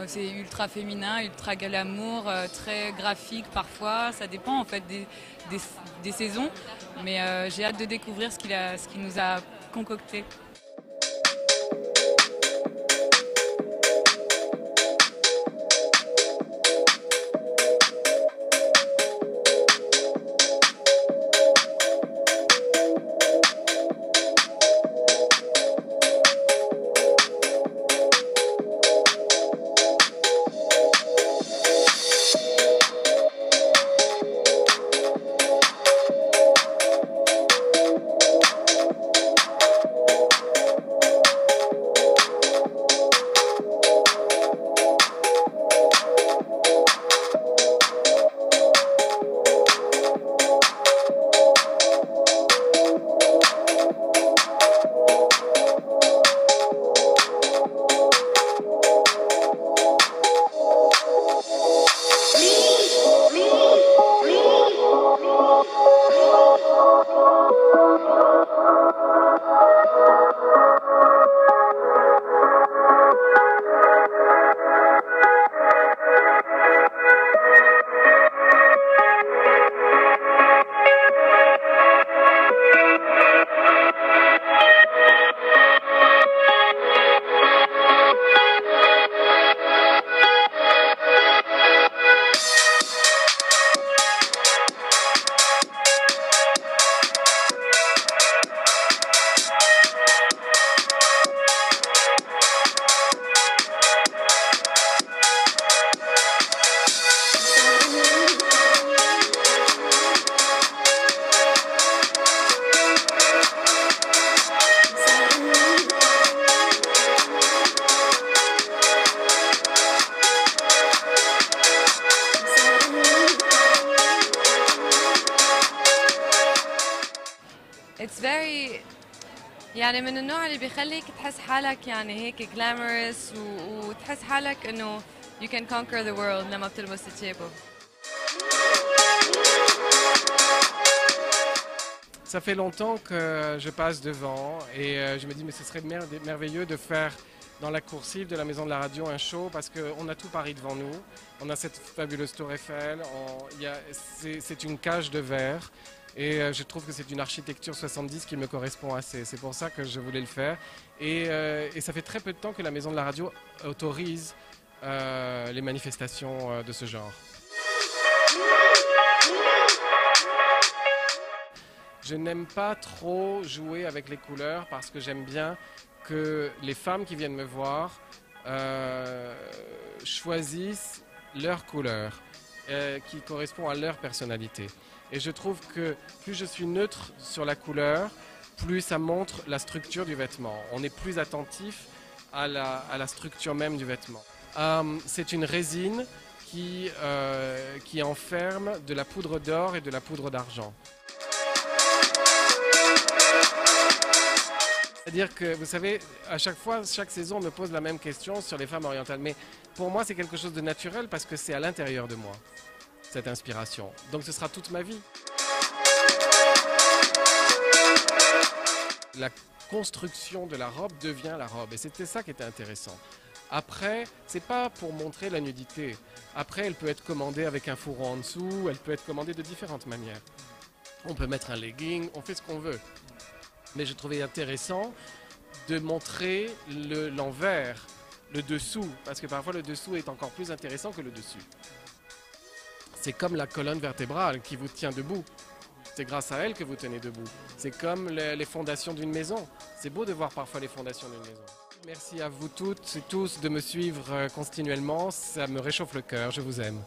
C'est ultra féminin, ultra glamour, très graphique parfois, ça dépend en fait des saisons, mais j'ai hâte de découvrir ce qu'il nous a concocté. It's very يعني من النوع اللي بيخليك تحس حالك يعني هيك glamorous وتحس حالك انه you can conquer the world لما بتلبس تشيبو. Ça fait longtemps que je passe devant et je me dis mais ce serait merveilleux de faire dans la coursive de la Maison de la Radio un show parce qu'on a tout Paris devant nous. On a cette fabuleuse tour Eiffel, c'est une cage de verre et je trouve que c'est une architecture 70 qui me correspond assez. C'est pour ça que je voulais le faire et ça fait très peu de temps que la Maison de la Radio autorise les manifestations de ce genre. Je n'aime pas trop jouer avec les couleurs parce que j'aime bien que les femmes qui viennent me voir choisissent leur couleur qui correspond à leur personnalité. Et je trouve que plus je suis neutre sur la couleur, plus ça montre la structure du vêtement. On est plus attentif à la structure même du vêtement. C'est une résine qui enferme de la poudre d'or et de la poudre d'argent. C'est-à-dire que, vous savez, à chaque fois, chaque saison, on me pose la même question sur les femmes orientales. Mais pour moi, c'est quelque chose de naturel parce que c'est à l'intérieur de moi, cette inspiration. Donc ce sera toute ma vie. La construction de la robe devient la robe. Et c'était ça qui était intéressant. Après, c'est pas pour montrer la nudité. Après, elle peut être commandée avec un fourreau en dessous, elle peut être commandée de différentes manières. On peut mettre un legging, on fait ce qu'on veut. Mais je trouvais intéressant de montrer l'envers, le dessous, parce que parfois le dessous est encore plus intéressant que le dessus. C'est comme la colonne vertébrale qui vous tient debout. C'est grâce à elle que vous tenez debout. C'est comme les fondations d'une maison. C'est beau de voir parfois les fondations d'une maison. Merci à vous toutes et tous de me suivre continuellement. Ça me réchauffe le cœur. Je vous aime.